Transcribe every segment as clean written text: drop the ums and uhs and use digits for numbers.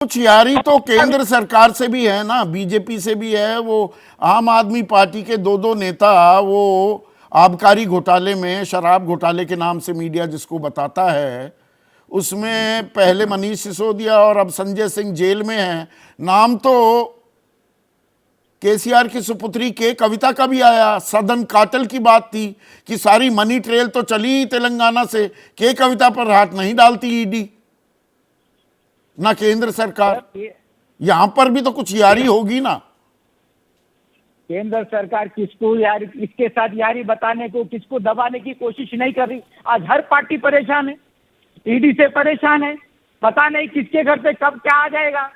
कुछ यारी तो केंद्र सरकार से भी है ना, बीजेपी से भी है। वो आम आदमी पार्टी के दो दो नेता वो आबकारी घोटाले में, शराब घोटाले के नाम से मीडिया जिसको बताता है, उसमें पहले मनीष सिसोदिया और अब संजय सिंह जेल में है। नाम तो केसीआर की सुपुत्री के कविता का भी आया। सदन काटल की बात थी कि सारी मनी ट्रेल तो चली तेलंगाना से, के कविता पर हाथ नहीं डालती ईडी ना केंद्र सरकार। यहां पर भी तो कुछ यारी होगी ना। केंद्र सरकार किसको यारी, किसके साथ यारी बताने को, किसको दबाने की कोशिश नहीं कर रही। आज हर पार्टी परेशान है, ईडी से परेशान है, पता नहीं किसके घर से कब क्या आ जाएगा।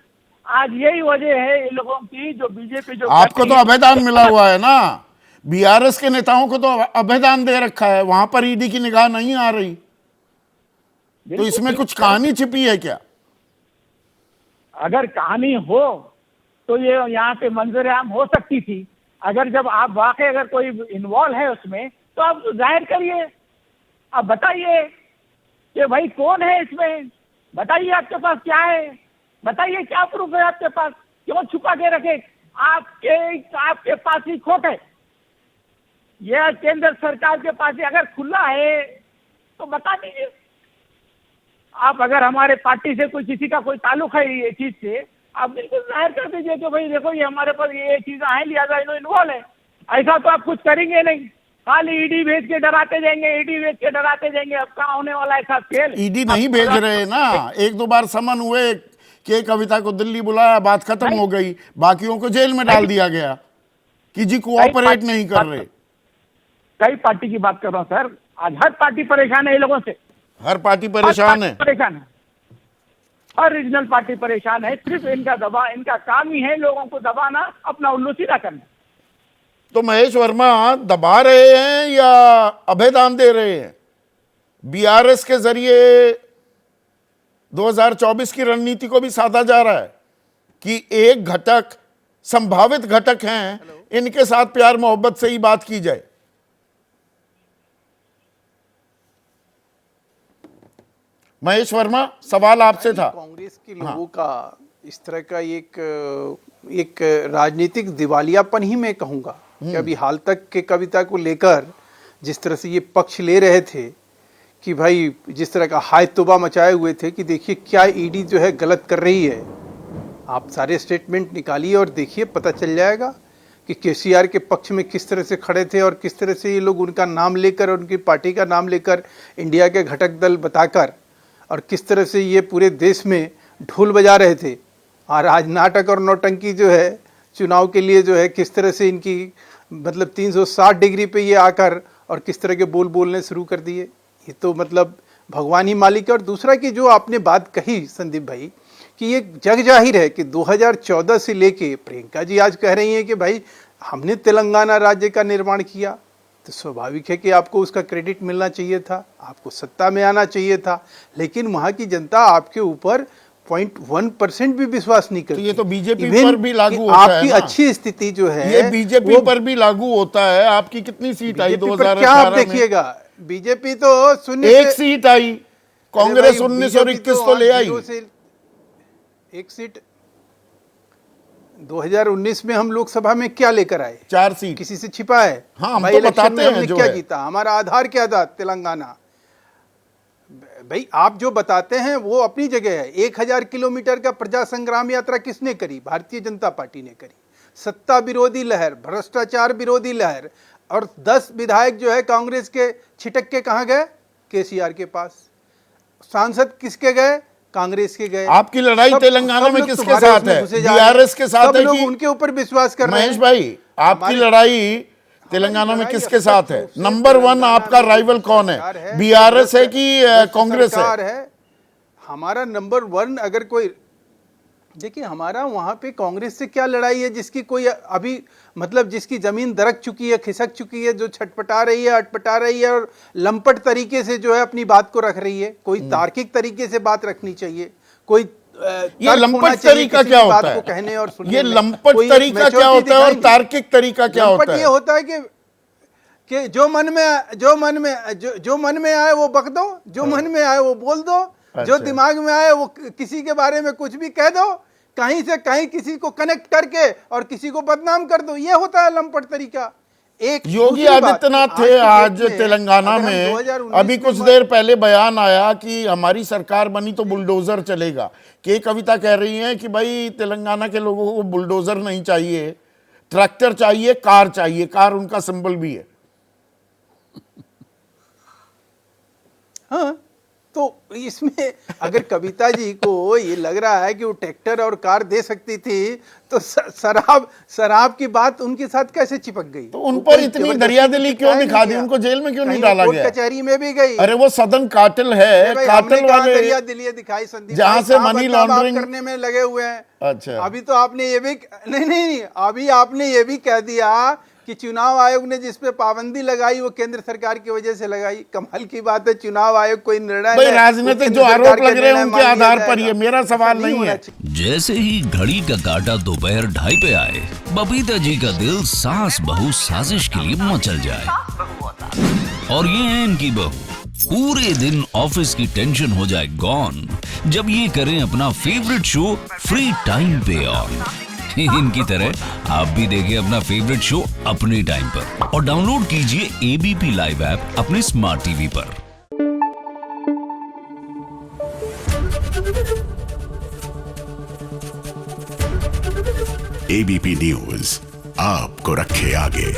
आज यही वजह है इन लोगों की, जो बीजेपी जो आपको तो अभयदान मिला हुआ है ना, बीआरएस के नेताओं को तो अभयदान दे रखा है, वहां पर ईडी की निगाह नहीं आ रही। तो इसमें कुछ कहानी छिपी है क्या? अगर कहानी हो तो ये यहाँ पे मंजर आम हो सकती थी। अगर जब आप वाकई अगर कोई इन्वॉल्व है उसमें, तो आप जाहिर करिए, आप बताइए कि भाई कौन है इसमें, बताइए आपके पास क्या है, बताइए क्या प्रूफ है आपके पास, क्यों छुपा के रखे। आपके पास ही खोट है, यह केंद्र सरकार के पास ही अगर खुला है तो बता दीजिए। आप अगर हमारे पार्टी से कोई किसी का कोई ताल्लुक है ये चीज से, आप बिल्कुल जाहिर कर दीजिए कि भाई देखो ये हमारे पास ये चीजें हैं, लिहाजा इन्वॉल्व है। ऐसा तो आप कुछ करेंगे नहीं, खाली ईडी भेज के डराते जाएंगे, ईडी भेज के डराते जाएंगे। अब कहाँ होने वाला ऐसा खेल? ईडी नहीं भेज रहे ना, एक दो बार समन हुए कि कविता को दिल्ली बुलाया, बात खत्म हो गई, बाकियों को जेल में डाल दिया गया कि जी कोऑपरेट नहीं कर रहे। कई पार्टी की बात कर रहा हूँ सर, आज हर पार्टी परेशान है इन लोगों से। हर पार्टी परेशान है, परेशान है, हर रीजनल पार्टी परेशान है। सिर्फ इनका काम ही है लोगों को दबाना, अपना उल्लू सीधा करना। तो महेश वर्मा दबा रहे हैं या अभयदान दे रहे हैं? बीआरएस के जरिए 2024 की रणनीति को भी साधा जा रहा है कि एक घटक, संभावित घटक हैं, इनके साथ प्यार मोहब्बत से ही बात की जाए। महेश वर्मा, सवाल आपसे था। कांग्रेस के लोगों का इस तरह का एक राजनीतिक दिवालियापन ही मैं कहूंगा कि अभी हाल तक के कविता को लेकर जिस तरह से ये पक्ष ले रहे थे कि भाई जिस तरह का हाय तौबा मचाए हुए थे कि देखिए क्या ईडी जो है गलत कर रही है। आप सारे स्टेटमेंट निकालिए और देखिए, पता चल जाएगा कि केसीआर के पक्ष में किस तरह से खड़े थे और किस तरह से ये लोग उनका नाम लेकर और उनकी पार्टी का नाम लेकर इंडिया के घटक दल बताकर और किस तरह से ये पूरे देश में ढोल बजा रहे थे। और आज नाटक और नौटंकी जो है चुनाव के लिए जो है किस तरह से इनकी मतलब 360 डिग्री पे ये आकर और किस तरह के बोल बोलने शुरू कर दिए। ये तो मतलब भगवान ही मालिक है। और दूसरा कि जो आपने बात कही संदीप भाई कि ये जग जाहिर है कि 2014 से लेके प्रियंका जी आज कह रही हैं कि भाई हमने तेलंगाना राज्य का निर्माण किया, तो स्वाभाविक है कि आपको उसका क्रेडिट मिलना चाहिए था, आपको सत्ता में आना चाहिए था। लेकिन वहाँ की जनता आपके ऊपर 0.1% भी विश्वास नहीं करती। तो ये तो बीजेपी पर भी लागू होता है आपकी ना? अच्छी स्थिति जो है ये बीजेपी पर भी लागू होता है। आपकी कितनी सीट आई 2018 क्या आप देखिएगा, बीजेपी तो शून्य एक सीट आई, कांग्रेस 19 और 21 तो ले आई। एक सीट 2019 में हम लोकसभा में क्या लेकर आए? 4 सीट। किसी से छिपा है? हाँ, हम भाई तो इलेक्शन बताते में हैं हमने जो क्या है। जीता, हमारा आधार क्या था? तेलंगाना। भाई आप जो बताते हैं वो अपनी जगह है। 1000 किलोमीटर का प्रजा संग्राम यात्रा किसने करी? भारतीय जनता पार्टी ने करी। सत्ता विरोधी लहर, भ्रष्टाचार विरोधी लहर, और 10 विधायक जो है कांग्रेस के छिटक के कहाँ गए? केसीआर के पास। सांसद किसके गए? कांग्रेस के गए। आपकी लड़ाई तेलंगाना में किसके साथ है? बीआरएस के साथ है कि उनके ऊपर विश्वास कर रहे हैं? महेश भाई, आपकी लड़ाई तेलंगाना में किसके साथ है? नंबर 1 आपका राइवल कौन है? बीआरएस है कि कांग्रेस है? हमारा नंबर 1 अगर कोई, देखिए हमारा वहां पे कांग्रेस से क्या लड़ाई है जिसकी कोई अभी मतलब जिसकी जमीन दरक चुकी है, खिसक चुकी है, जो छटपटा रही है, अटपटा रही है और लंपट तरीके से जो है अपनी बात को रख रही है। कोई तार्किक तरीके से बात रखनी चाहिए। कोई ये लंपट तरीका क्या होता है? कहने और सुनने ये लंपट तरीका क्या होता है और तार्किक तरीका क्या होता है? ये होता है कि जो मन में आए वो बक दो, जो मन में आए वो बोल दो, जो दिमाग में आए वो किसी के बारे में कुछ भी कह दो, कहीं से कहीं किसी को कनेक्ट करके और किसी को बदनाम कर दो। ये होता है लंपट तरीका। एक योगी आदित्यनाथ थे आज तेलंगाना में, अभी कुछ देर पहले बयान आया कि हमारी सरकार बनी तो बुलडोजर चलेगा। के कविता कह रही हैं कि भाई तेलंगाना के लोगों को बुलडोजर नहीं चाहिए, ट्रैक्टर चाहिए, कार चाहिए, कार उनका सिंबल भी है। हाँ, तो इसमें अगर कविता जी को ये लग रहा है कि वो ट्रैक्टर और कार दे सकती थी, तो शराब की बात उनके साथ कैसे चिपक गई? तो उन पर इतनी दरियादिली क्यों दिखा दी? उनको जेल में क्यों नहीं डाला गया? कचहरी में भी गई। अरे वो सदन कातिल है, कातिल वाले दरियादिली दिखाई संदीप, जहां से मनी लॉन्ड्रिंग करने में लगे हुए हैं। अच्छा, अभी तो आपने ये भी नहीं, अभी आपने ये भी कह दिया कि चुनाव आयोग ने जिस पे पाबंदी लगाई वो केंद्र सरकार की वजह से लगाई। कमाल की बात है, चुनाव आयोग कोई निर्णय भाई राजनीतिक जो आरोप लग रहे हैं उनके आधार पर, ये मेरा सवाल नहीं है। जैसे ही घड़ी का काटा दोपहर 2:30 पे आए, बबीता जी का दिल सास बहू साजिश के लिए मचल जाए। और ये है इनकी बहू, पूरे दिन ऑफिस की टेंशन हो जाए गॉन जब ये करें अपना फेवरेट शो फ्री टाइम पे ऑन। इनकी तरह आप भी देखिए अपना फेवरेट शो अपने टाइम पर और डाउनलोड कीजिए एबीपी लाइव ऐप अपने स्मार्ट टीवी पर। एबीपी न्यूज आपको रखे आगे।